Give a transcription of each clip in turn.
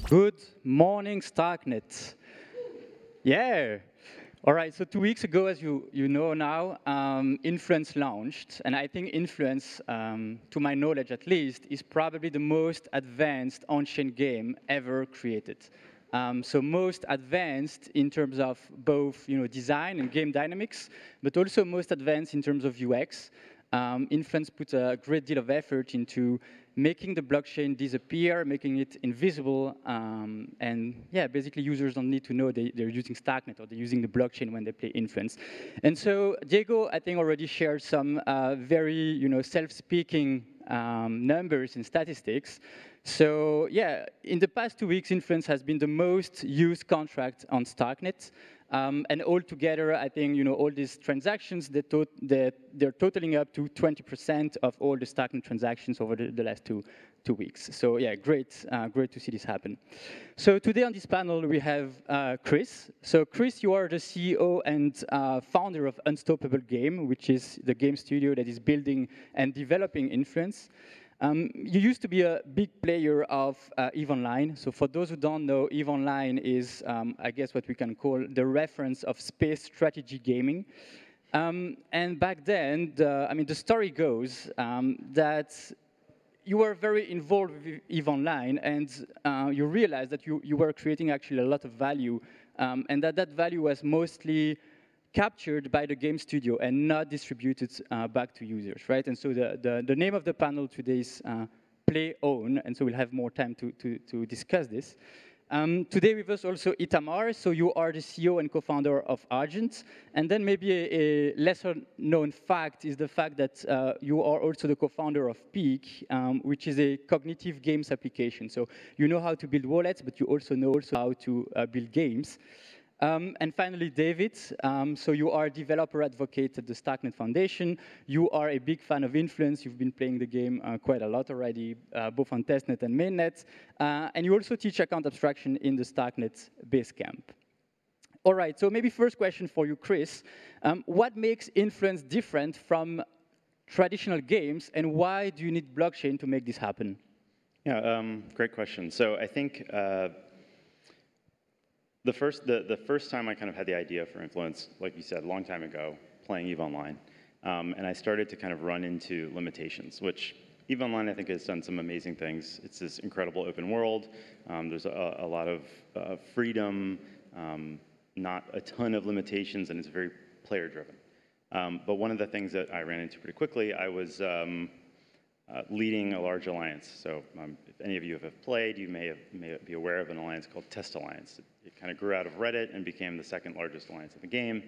Good morning, Starknet. Yeah. All right, so 2 weeks ago, as you know now, Influence launched. And I think Influence, to my knowledge at least, is probably the most advanced on-chain game ever created. So most advanced in terms of both design and game dynamics, but also most advanced in terms of UX. Influence put a great deal of effort into making the blockchain disappear, making it invisible, and yeah, basically users don't need to know they're using Starknet or they're using the blockchain when they play Influence. And so Diego, I think, already shared some very self-speaking numbers and statistics. So yeah, in the past 2 weeks, Influence has been the most used contract on Starknet. And altogether, I think all these transactions they're totaling up to 20% of all the Starknet transactions over the last two weeks. So yeah, great to see this happen. So today on this panel we have Chris. So Chris, you are the CEO and founder of Unstoppable Game, which is the game studio that is building and developing Influence. You used to be a big player of EVE Online. So for those who don't know, EVE Online is, I guess, what we can call the reference of space strategy gaming. And back then, the story goes that you were very involved with EVE Online, and you realized that you were creating actually a lot of value, and that value was mostly captured by the game studio and not distributed back to users, right? And so the name of the panel today is Play Own, and so we'll have more time to discuss this. Today with us also Itamar, so you are the CEO and co-founder of Argent, and then maybe a lesser known fact is the fact that you are also the co-founder of Peak, which is a cognitive games application. So you know how to build wallets, but you also know how to build games. And finally, David, so you are a developer advocate at the Starknet Foundation. You are a big fan of Influence. You've been playing the game quite a lot already, both on testnet and mainnet. And you also teach account abstraction in the Starknet Basecamp. All right, so maybe first question for you, Chris. What makes Influence different from traditional games, and why do you need blockchain to make this happen? Yeah, great question. So I think the first time I kind of had the idea for Influence, like you said, a long time ago, playing EVE Online, and I started to kind of run into limitations, which EVE Online, I think, has done some amazing things. It's this incredible open world. There's a lot of freedom, not a ton of limitations, and it's very player-driven. But one of the things that I ran into pretty quickly, I was leading a large alliance. So if any of you have played, you may be aware of an alliance called Test Alliance. It kind of grew out of Reddit and became the second largest alliance in the game.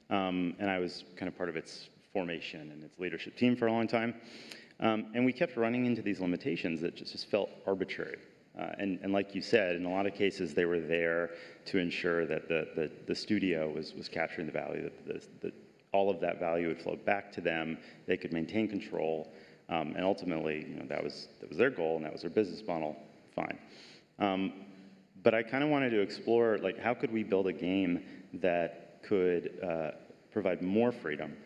And I was kind of part of its formation and its leadership team for a long time. And we kept running into these limitations that just felt arbitrary. And like you said, in a lot of cases, they were there to ensure that the studio was capturing the value, that all of that value would flow back to them. They could maintain control. And ultimately, that was their goal, and that was their business model. Fine. But I kind of wanted to explore, like, how could we build a game that could provide more freedom,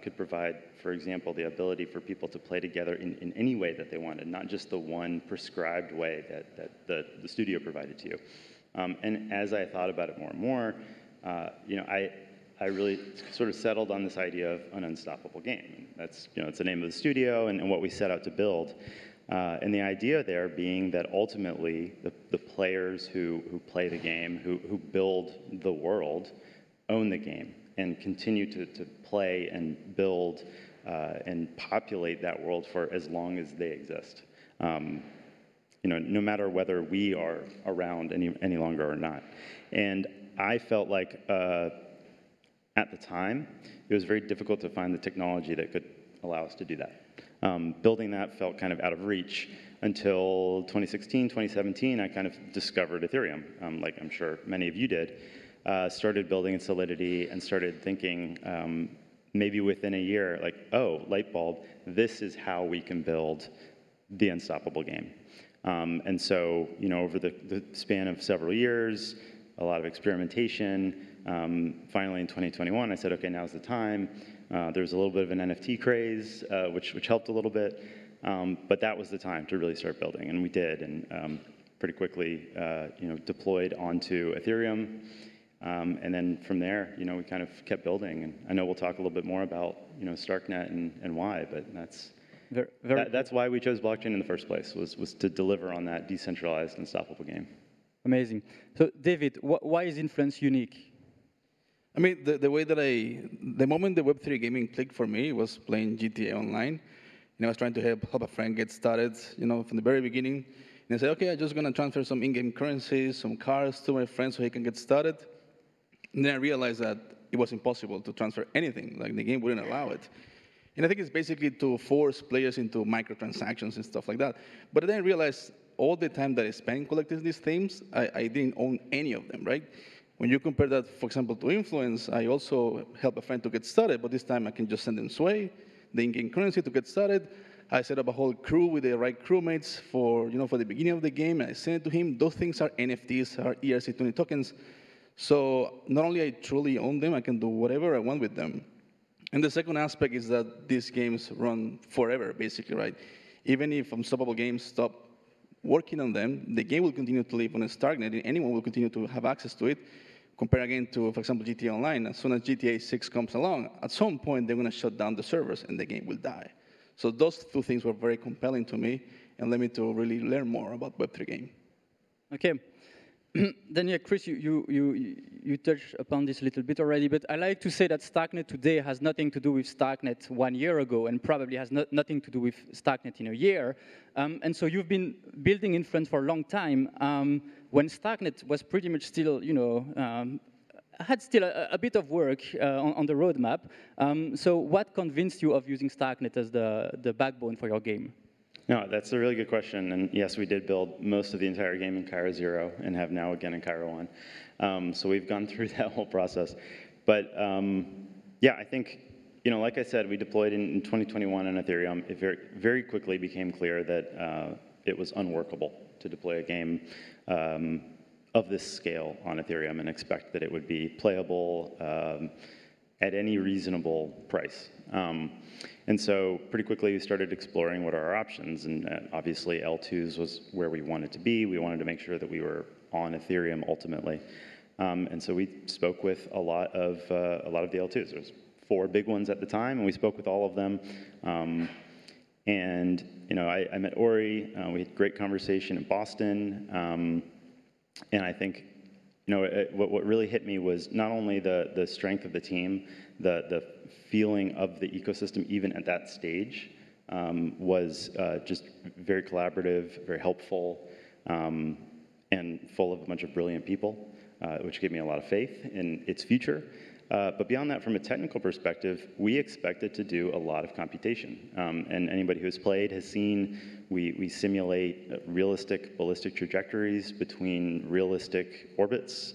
could provide, for example, the ability for people to play together in any way that they wanted, not just the one prescribed way that the studio provided to you. And as I thought about it more and more, I really sort of settled on this idea of an unstoppable game. That's, it's the name of the studio and what we set out to build. And the idea there being that ultimately the players who play the game, who build the world, own the game and continue to play and build and populate that world for as long as they exist. No matter whether we are around any longer or not. And I felt like at the time, it was very difficult to find the technology that could allow us to do that. Building that felt kind of out of reach until 2016, 2017, I kind of discovered Ethereum, like I'm sure many of you did. Started building in Solidity and started thinking maybe within a year, like, oh, light bulb, this is how we can build the unstoppable game. And so, over the span of several years, a lot of experimentation. Finally, in 2021, I said, okay, now's the time. There was a little bit of an NFT craze, which helped a little bit. But that was the time to really start building, and we did. And pretty quickly deployed onto Ethereum. And then from there, we kind of kept building. And I know we'll talk a little bit more about starknet and why, but that's why we chose blockchain in the first place, was to deliver on that decentralized and stoppable game. Amazing. So David, why is Influence unique? I mean, the moment the Web3 gaming clicked for me was playing GTA Online. I was trying to help a friend get started, from the very beginning. And I said, okay, I'm just going to transfer some in-game currencies, some cars to my friend so he can get started. And then I realized that it was impossible to transfer anything. Like, the game wouldn't allow it. And I think it's basically to force players into microtransactions and stuff like that. But then I realized all the time that I spent collecting these themes, I didn't own any of them, right? When you compare that, for example, to Influence, I also help a friend to get started, but this time I can just send them Sway, the in-game currency to get started. I set up a whole crew with the right crewmates for the beginning of the game, and I send it to him. Those things are NFTs, are ERC20 tokens. So not only I truly own them, I can do whatever I want with them. And the second aspect is that these games run forever, basically, right? Even if Unstoppable Games stop working on them, the game will continue to live on a starknet, and anyone will continue to have access to it. Compare again to, for example, GTA Online. As soon as GTA 6 comes along, at some point they're going to shut down the servers and the game will die. So those two things were very compelling to me and led me to really learn more about Web3 game. Okay. Then, yeah, Chris, you touched upon this a little bit already, but I like to say that Starknet today has nothing to do with Starknet 1 year ago, and probably has nothing to do with Starknet in a year. And so you've been building Influence for a long time, when Starknet was pretty much still, had still a bit of work on the roadmap. So what convinced you of using Starknet as the backbone for your game? No, that's a really good question. And yes, we did build most of the entire game in Cairo 0 and have now again in Cairo 1. So we've gone through that whole process. But yeah, I think, like I said, we deployed in 2021 on Ethereum. It very quickly became clear that it was unworkable to deploy a game of this scale on Ethereum and expect that it would be playable at any reasonable price. And so pretty quickly we started exploring what are our options, and obviously L2s was where we wanted to be. We wanted to make sure that we were on Ethereum ultimately. And so we spoke with a lot of the L2s. There was 4 big ones at the time, and we spoke with all of them. And I met Ori. We had a great conversation in Boston. And I think what really hit me was not only the strength of the team, the feeling of the ecosystem even at that stage was just very collaborative, very helpful, and full of a bunch of brilliant people, which gave me a lot of faith in its future. But beyond that, from a technical perspective, we expected to do a lot of computation. And anybody who's played has seen we simulate realistic ballistic trajectories between realistic orbits.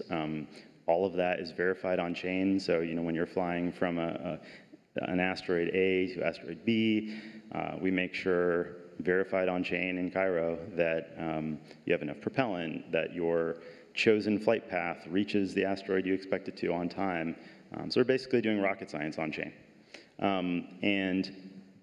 All of that is verified on chain. So when you're flying from an asteroid A to asteroid B, we make sure, verified on chain in Cairo, that you have enough propellant, that your chosen flight path reaches the asteroid you expect it to on time. So we're basically doing rocket science on chain. And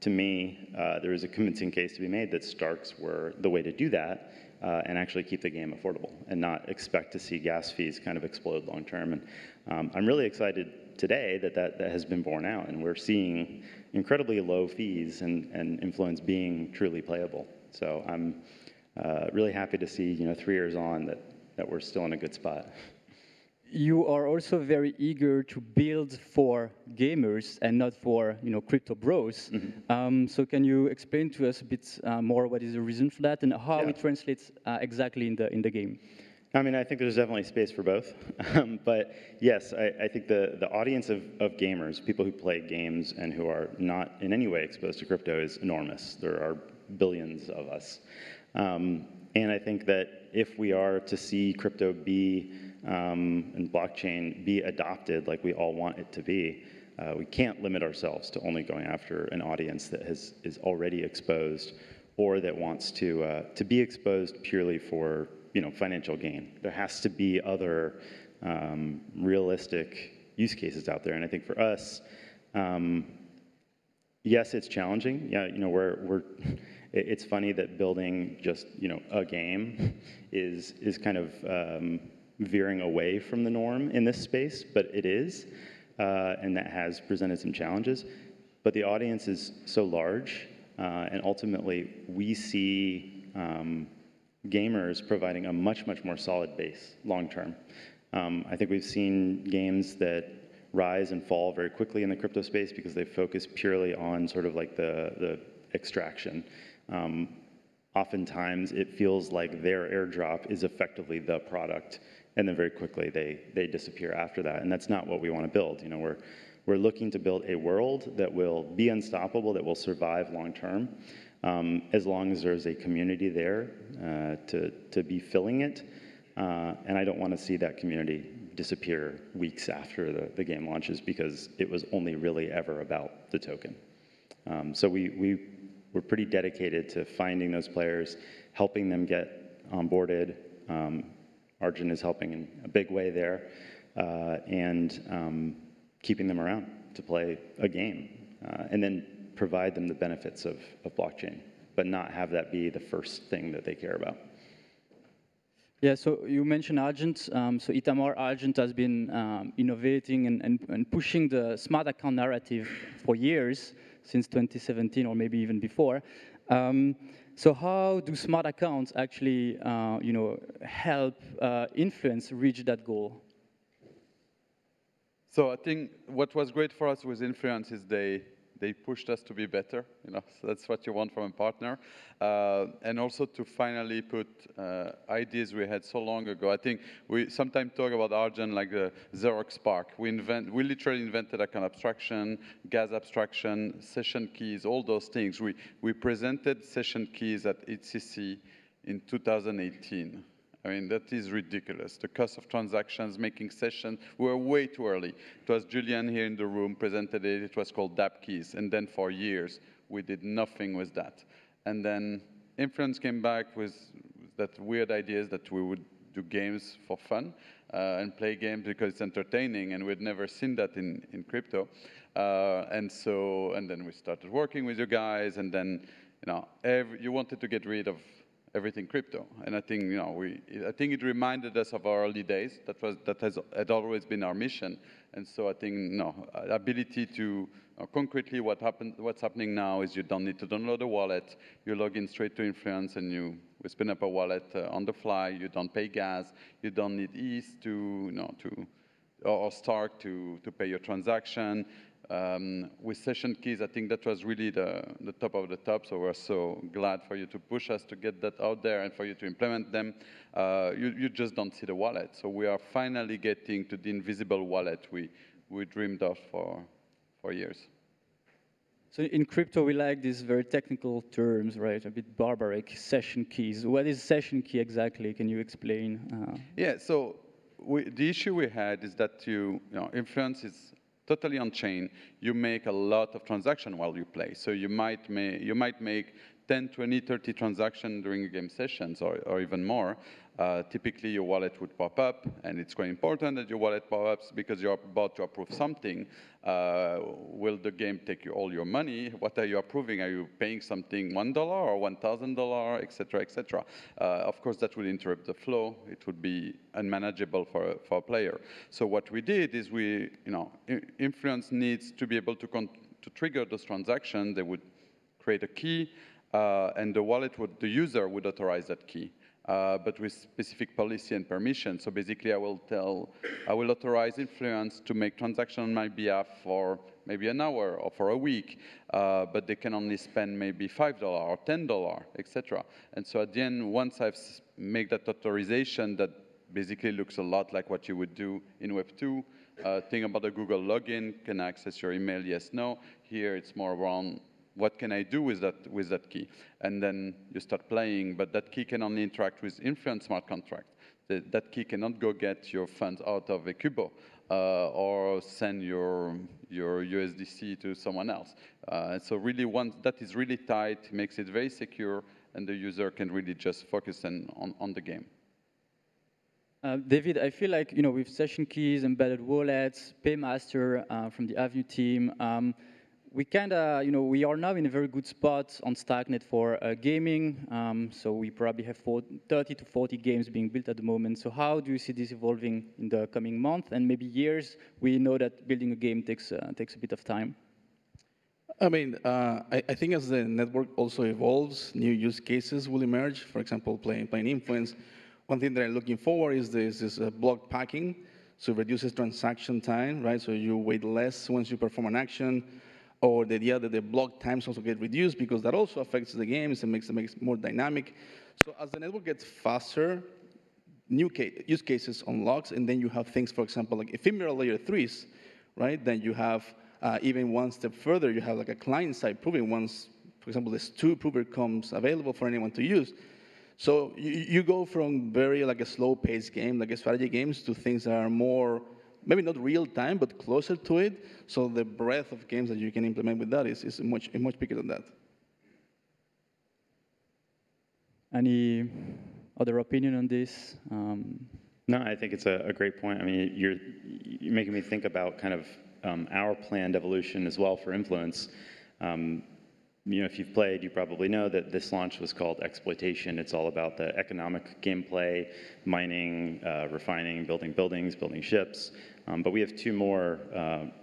to me, there was a convincing case to be made that Starks were the way to do that and actually keep the game affordable and not expect to see gas fees kind of explode long term. And I'm really excited today that has been borne out, and we're seeing incredibly low fees and Influence being truly playable. So I'm really happy to see, 3 years on, that we're still in a good spot. You are also very eager to build for gamers and not for crypto bros. Mm-hmm. So can you explain to us a bit more what is the reason for that and how it translates exactly in the game? I mean, I think there's definitely space for both. But yes, I think the audience of gamers, people who play games and who are not in any way exposed to crypto, is enormous. There are billions of us. And I think that if we are to see crypto be and blockchain be adopted like we all want it to be, we can't limit ourselves to only going after an audience that is already exposed or that wants to be exposed purely for financial gain. There has to be other realistic use cases out there, and I think for us, yes, it's challenging. Yeah, it's funny that building just a game is kind of veering away from the norm in this space, but it is, and that has presented some challenges. But the audience is so large, and ultimately we see gamers providing a much more solid base long term. I think we've seen games that rise and fall very quickly in the crypto space because they focus purely on sort of like the extraction. Oftentimes it feels like their airdrop is effectively the product, and then very quickly they disappear after that, and that's not what we want to build. We're looking to build a world that will be unstoppable, that will survive long term, as long as there's a community there to be filling it. And I don't want to see that community disappear weeks after the game launches because it was only really ever about the token. So we're pretty dedicated to finding those players, helping them get onboarded. Argent is helping in a big way there, and keeping them around to play a game, and then provide them the benefits of blockchain, but not have that be the first thing that they care about. Yeah, so you mentioned Argent. So Itamar, Argent has been innovating and pushing the smart account narrative for years, since 2017 or maybe even before. So how do smart accounts actually help Influence reach that goal? So I think what was great for us with Influence is they pushed us to be better, so that's what you want from a partner. And also to finally put ideas we had so long ago. I think we sometimes talk about Argent like the Xerox Spark. We literally invented account abstraction, gas abstraction, session keys, all those things. We presented session keys at ECC in 2018. I mean, that is ridiculous. The cost of transactions, making sessions, we were way too early. It was Julian here in the room, presented it. It was called DApp keys. And then for years, we did nothing with that. And then Influence came back with that weird ideas that we would do games for fun and play games because it's entertaining. And we'd never seen that in crypto. And then we started working with you guys. And then, you wanted to get rid of everything crypto, and I think I think it reminded us of our early days. That had always been our mission, and so I think ability to concretely what's happening now is you don't need to download a wallet. You log in straight to Influence, and we spin up a wallet on the fly. You don't pay gas. You don't need ETH or Stark to pay your transaction. With session keys, I think that was really the top of the top, so we're so glad for you to push us to get that out there and for you to implement them. You just don't see the wallet, so we are finally getting to the invisible wallet we dreamed of for years. So in crypto, we like these very technical terms, right? A bit barbaric, session keys. What is session key exactly? Can you explain? Yeah, so the issue we had is that Influence is totally on chain. You make a lot of transactions while you play. So you might make 10, 20, 30 transactions during a game sessions or even more. Typically, your wallet would pop up, and it's quite important that your wallet pops up because you're about to approve something. Will the game take all your money? What are you approving? Are you paying something $1 or $1,000, et cetera, et cetera? Of course, that would interrupt the flow. It would be unmanageable for a player. So what we did is Influence needs to be able to trigger those transactions. They would create a key, and the user would authorize that key. But with specific policy and permission. So basically, I will authorize Influence to make transactions on my behalf for maybe an hour or for a week, but they can only spend maybe $5 or $10, etc. And so at the end, once I've made that authorization, that basically looks a lot like what you would do in Web 2. Think about a Google login, can I access your email, yes, no. Here, it's more around what can I do with that key? And then you start playing, but that key can only interact with Influence smart contract. That key cannot go get your funds out of a Cubo or send your USDC to someone else. So really, once that is really tight, makes it very secure, and the user can really just focus on the game. David, I feel like with session keys, embedded wallets, Paymaster from the Avenue team, we kind of, we are now in a very good spot on Starknet for gaming. So we probably have 30 to 40 games being built at the moment. So how do you see this evolving in the coming month and maybe years? We know that building a game takes a bit of time. I mean, I think as the network also evolves, new use cases will emerge. For example, playing Influence. One thing that I'm looking forward is this block packing. So it reduces transaction time, right? So you wait less once you perform an action, or the idea that the block times also get reduced because that also affects the games and makes it more dynamic. So as the network gets faster, new use cases unlocks, and then you have things, for example, like ephemeral layer 3s, right? Then you have even one step further, you have like a client-side proving once, for example, this two prover comes available for anyone to use. So you go from very like a slow-paced game, like a strategy games, to things that are more, maybe not real-time, but closer to it. So the breadth of games that you can implement with that is much bigger than that. Any other opinion on this? No, I think it's a great point. I mean, you're making me think about kind of our planned evolution as well for Influence. If you've played, you probably know that this launch was called Exploitation. It's all about the economic gameplay, mining, refining, building buildings, building ships. But we have two more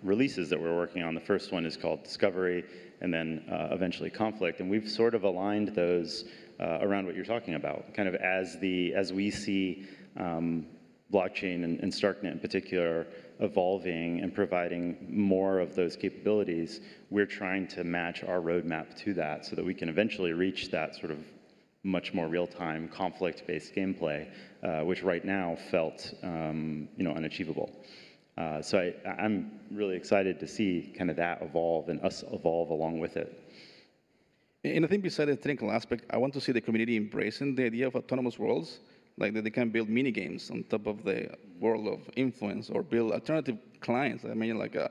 releases that we're working on. The first one is called Discovery, and then eventually Conflict. And we've sort of aligned those around what you're talking about, kind of as we see blockchain and starknet in particular evolving and providing more of those capabilities, we're trying to match our roadmap to that so that we can eventually reach that sort of much more real-time conflict-based gameplay, which right now felt unachievable. So I'm really excited to see kind of that evolve and us evolve along with it. And I think besides the technical aspect, I want to see the community embracing the idea of autonomous worlds, like that they can build mini games on top of the world of Influence, or build alternative clients. I mean, like a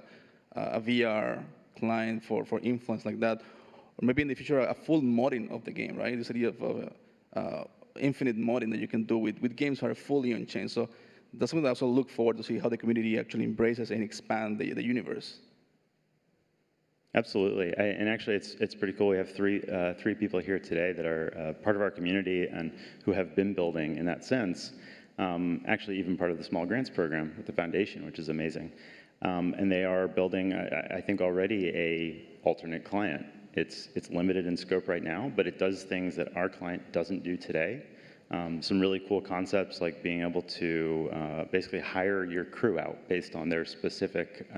VR client for Influence like that, or maybe in the future a full modding of the game, right? This idea of infinite modding that you can do with games that are fully on chain. So that's something that I also look forward to see how the community actually embraces and expand the universe. Absolutely, and actually, it's pretty cool. We have three people here today that are part of our community and who have been building in that sense. Actually, even part of the small grants program with the foundation, which is amazing. And they are building, I think, already a alternate client. It's limited in scope right now, but it does things that our client doesn't do today. Some really cool concepts like being able to basically hire your crew out based on their specific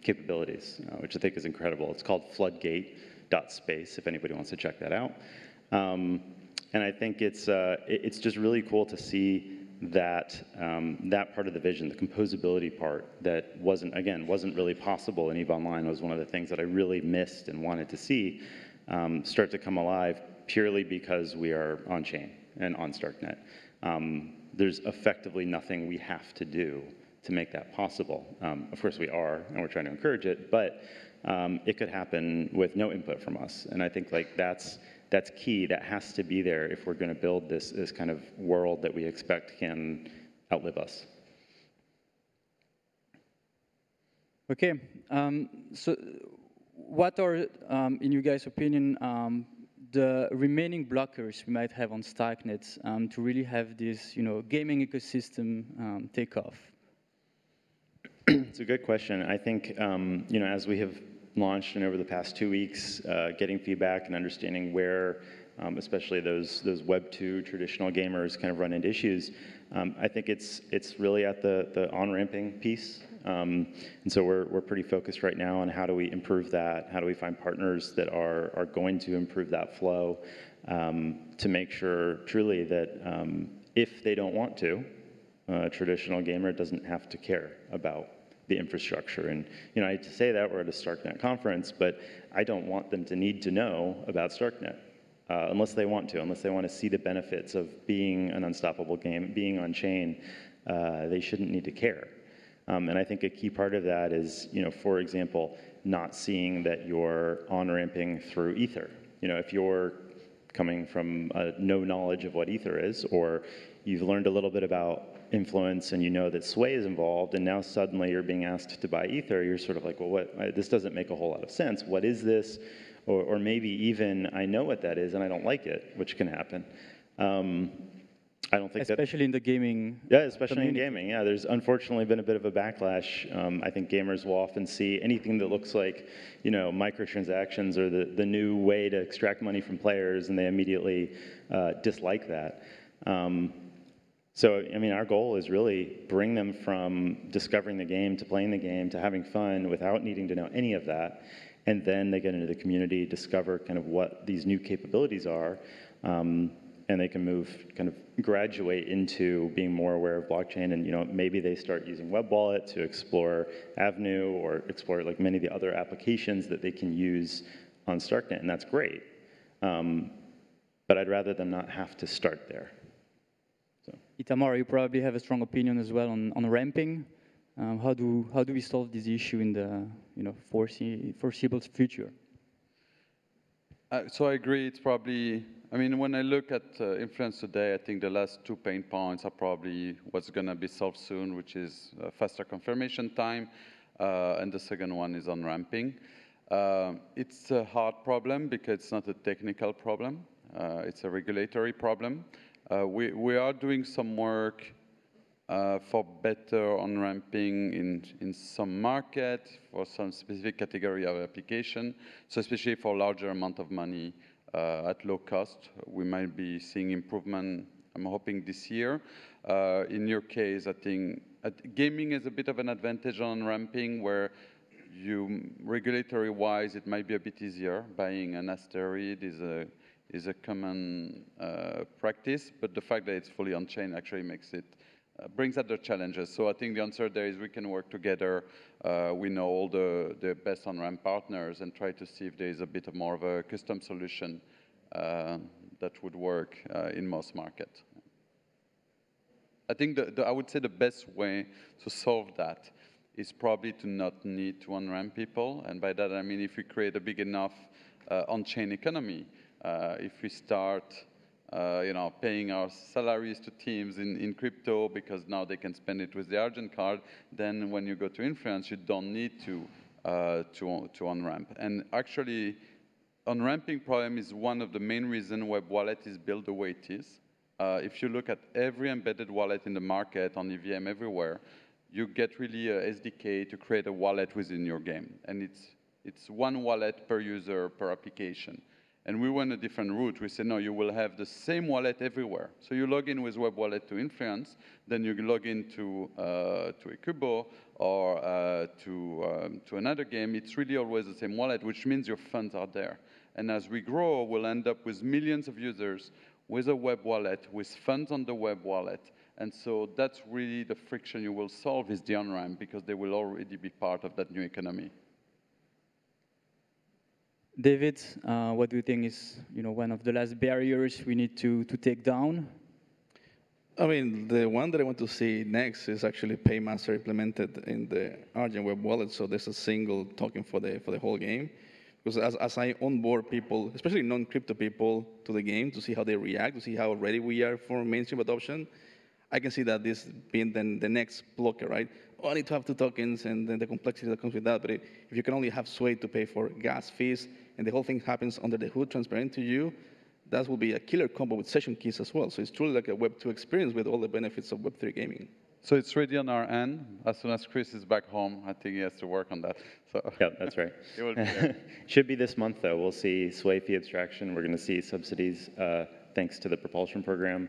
capabilities, which I think is incredible. It's called floodgate.space, if anybody wants to check that out. And I think it's just really cool to see that that part of the vision, the composability part, that wasn't really possible in EVE Online, was one of the things that I really missed and wanted to see start to come alive purely because we are on chain and on Starknet. There's effectively nothing we have to do to make that possible. Of course we are, and we're trying to encourage it, but it could happen with no input from us. And I think like that's key. That has to be there if we're going to build this kind of world that we expect can outlive us. Okay, so what are, in you guys' opinion, the remaining blockers we might have on Starknet to really have this, gaming ecosystem take off? It's a good question. I think, as we have launched and over the past 2 weeks, getting feedback and understanding where, especially those Web 2 traditional gamers kind of run into issues, I think it's really at the on-ramping piece. And so we're pretty focused right now on how do we improve that, how do we find partners that are going to improve that flow to make sure truly that if they don't want to, a traditional gamer doesn't have to care about the infrastructure. And I hate to say that, we're at a Starknet conference, but I don't want them to need to know about Starknet unless they want to see the benefits of being an unstoppable game, being on chain. They shouldn't need to care. And I think a key part of that is, for example, not seeing that you're on-ramping through Ether. If you're coming from no knowledge of what Ether is, or you've learned a little bit about influence and you know that Sway is involved, and now suddenly you're being asked to buy Ether, you're sort of like, well, this doesn't make a whole lot of sense. What is this? Or maybe even I know what that is and I don't like it, which can happen. I don't think especially in the gaming. Yeah, especially community. in gaming. Yeah, there's unfortunately been a bit of a backlash. I think gamers will often see anything that looks like, microtransactions or the new way to extract money from players, and they immediately dislike that. So, I mean, our goal is really bring them from discovering the game to playing the game to having fun without needing to know any of that. And then they get into the community, discover kind of what these new capabilities are, and they can graduate into being more aware of blockchain. And maybe they start using Web Wallet to explore Avenue or explore like many of the other applications that they can use on StarkNet, and that's great. But I'd rather them not have to start there. Itamar, you probably have a strong opinion as well on ramping. How do we solve this issue in the foreseeable future? So I agree. It's probably. I mean, when I look at influence today, I think the last 2 pain points are probably what's going to be solved soon, which is faster confirmation time, and the second one is on ramping. It's a hard problem because it's not a technical problem. It's a regulatory problem. We are doing some work for better on-ramping in some market, for some specific category of application. So especially for larger amount of money at low cost, we might be seeing improvement, I'm hoping this year. In your case, I think gaming is a bit of an advantage on ramping where regulatory-wise, it might be a bit easier. Buying an asteroid is a common practice, but the fact that it's fully on-chain actually makes it brings other challenges. So I think the answer there is we can work together. We know all the best on-ramp partners and try to see if there is a bit more of a custom solution that would work in most markets. I think I would say the best way to solve that is probably to not need to on-ramp people. And by that, I mean if we create a big enough on-chain economy, if we start paying our salaries to teams in crypto because now they can spend it with the Argent card, then when you go to Influence, you don't need to on-ramp. And actually, on-ramping problem is one of the main reasons Web Wallet is built the way it is. If you look at every embedded wallet in the market, on EVM everywhere, you get really a SDK to create a wallet within your game. And it's one wallet per user per application. And we went a different route. We said, no, you will have the same wallet everywhere. So you log in with Web Wallet to Influence, then you log in to Ecubo or to another game. It's really always the same wallet, which means your funds are there. And as we grow, we'll end up with millions of users with a Web Wallet, with funds on the Web Wallet. And so that's really the friction you will solve is the on-ramp, because they will already be part of that new economy. David, what do you think is one of the last barriers we need to take down? I mean, the one that I want to see next is actually Paymaster implemented in the Argent Web Wallet, so there's a single token for the whole game. Because as I onboard people, especially non-crypto people, to the game to see how they react, to see how ready we are for mainstream adoption, I can see that this being then the next blocker, right? Oh, I need to have 2 tokens and then the complexity that comes with that. But if you can only have Sway to pay for gas fees and the whole thing happens under the hood, transparent to you, that will be a killer combo with session keys as well. So it's truly like a Web 2 experience with all the benefits of Web 3 gaming. So it's ready on our end. As soon as Chris is back home, I think he has to work on that. So yeah, that's right. It will be there. Should be this month, though. We'll see Sway fee abstraction. We're going to see subsidies thanks to the propulsion program.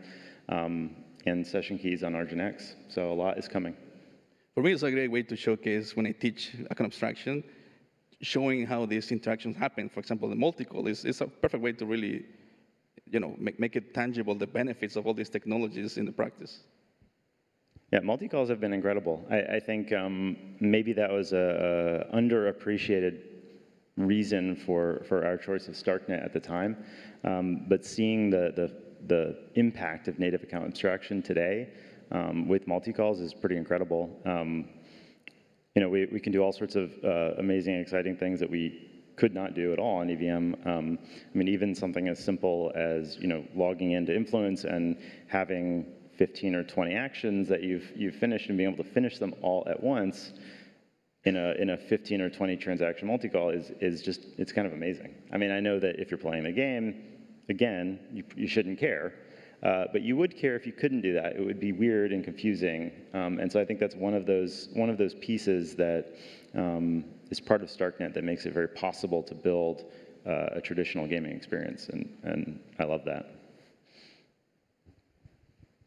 And session keys on Argent X. So a lot is coming. For me, it's a great way to showcase when I teach account abstraction, showing how these interactions happen. For example, the multi-call is a perfect way to really, make it tangible, the benefits of all these technologies in the practice. Yeah, multi-calls have been incredible. I think maybe that was a underappreciated reason for our choice of StarkNet at the time. But seeing the impact of native account abstraction today with multi-calls is pretty incredible. We can do all sorts of amazing, exciting things that we could not do at all in EVM. I mean, even something as simple as logging into Influence and having 15 or 20 actions that you've finished and being able to finish them all at once in a 15 or 20 transaction multi-call is just, it's kind of amazing. I mean, I know that if you're playing the game, again, you shouldn't care. But you would care if you couldn't do that. It would be weird and confusing. And so I think that's one of those pieces that is part of StarkNet that makes it very possible to build a traditional gaming experience. And I love that.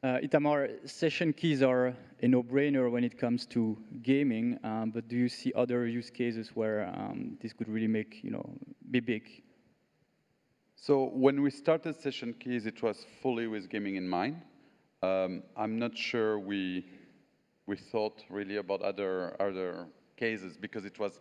Itamar, session keys are a no-brainer when it comes to gaming, but do you see other use cases where this could really make, be big? So when we started session keys, it was fully with gaming in mind. I'm not sure we thought really about other cases, because it was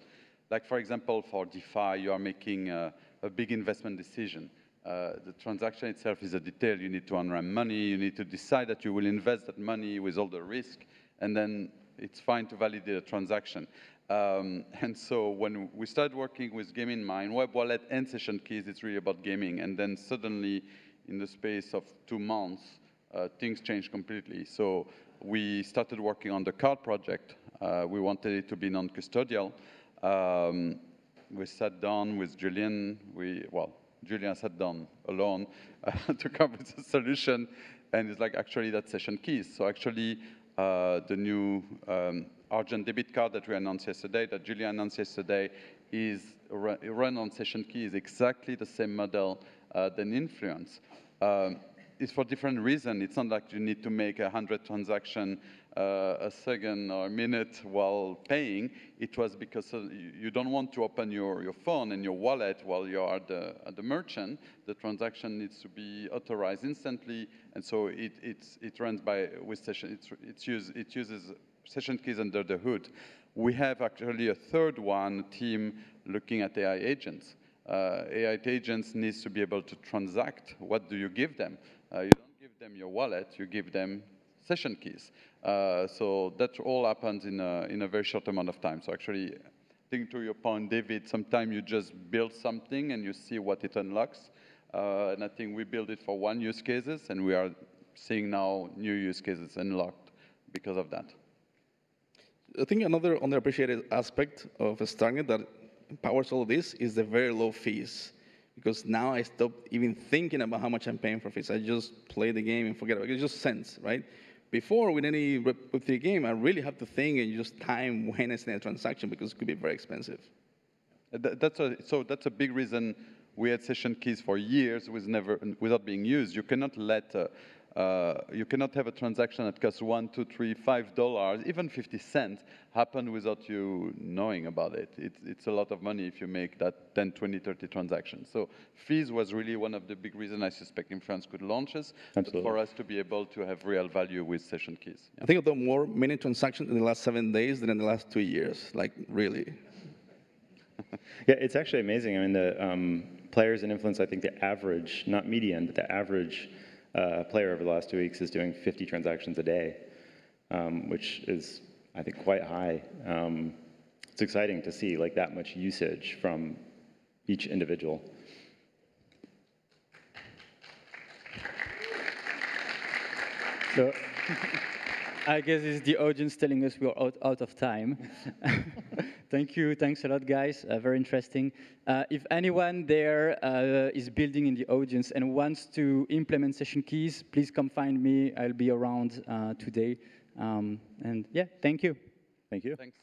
like, for example, for DeFi, you are making a big investment decision. The transaction itself is a detail. You need to unramp money. You need to decide that you will invest that money with all the risk, and then it's fine to validate a transaction. And so when we started working with game in mind, web wallet and session keys, it's really about gaming. And then suddenly, in the space of 2 months, things changed completely. So we started working on the card project. We wanted it to be non-custodial. We sat down with Julian. Julian sat down alone to come with a solution. And it's like, actually, that's session keys. So actually, the new Argent debit card that we announced yesterday, that Julian announced yesterday, is run on session keys, exactly the same model than Influence. It's for different reasons. It's not like you need to make 100 transactions a second or a minute while paying. It was because you don't want to open your phone and your wallet while you're at the merchant. The transaction needs to be authorized instantly, and so it runs with session. It uses session keys under the hood. We have actually a third team looking at AI agents. AI agents needs to be able to transact. What do you give them? You don't give them your wallet, you give them session keys. So that all happens in a very short amount of time. So actually, I think to your point, David, sometimes you just build something and you see what it unlocks. And I think we built it for one use cases, and we are seeing now new use cases unlocked because of that. I think another underappreciated aspect of StarkNet that powers all of this is the very low fees. Because now I stopped even thinking about how much I'm paying for fees. I just play the game and forget about it. It's just cents, right? Before, with any Web3 game, I really have to think and just time when I send a transaction, because it could be very expensive. So that's a big reason we had session keys for years without being used. You cannot you cannot have a transaction that costs $1, $2, $3, $5, even 50 cents happen without you knowing about it. It's a lot of money if you make that 10, 20, 30 transactions. So fees was really one of the big reasons I suspect Influence could launch us, for us to be able to have real value with session keys. Yeah. I think I've done more mini transactions in the last 7 days than in the last 2 years, like really. Yeah, it's actually amazing. I mean, the players in Influence, I think the average, not median, but the average player over the last 2 weeks is doing 50 transactions a day, which is, I think, quite high. It's exciting to see like that much usage from each individual. So I guess it's the audience telling us we're out of time. Thank you. Thanks a lot, guys. Very interesting. If anyone there is building in the audience and wants to implement session keys, please come find me. I'll be around today. And yeah, thank you. Thank you. Thanks.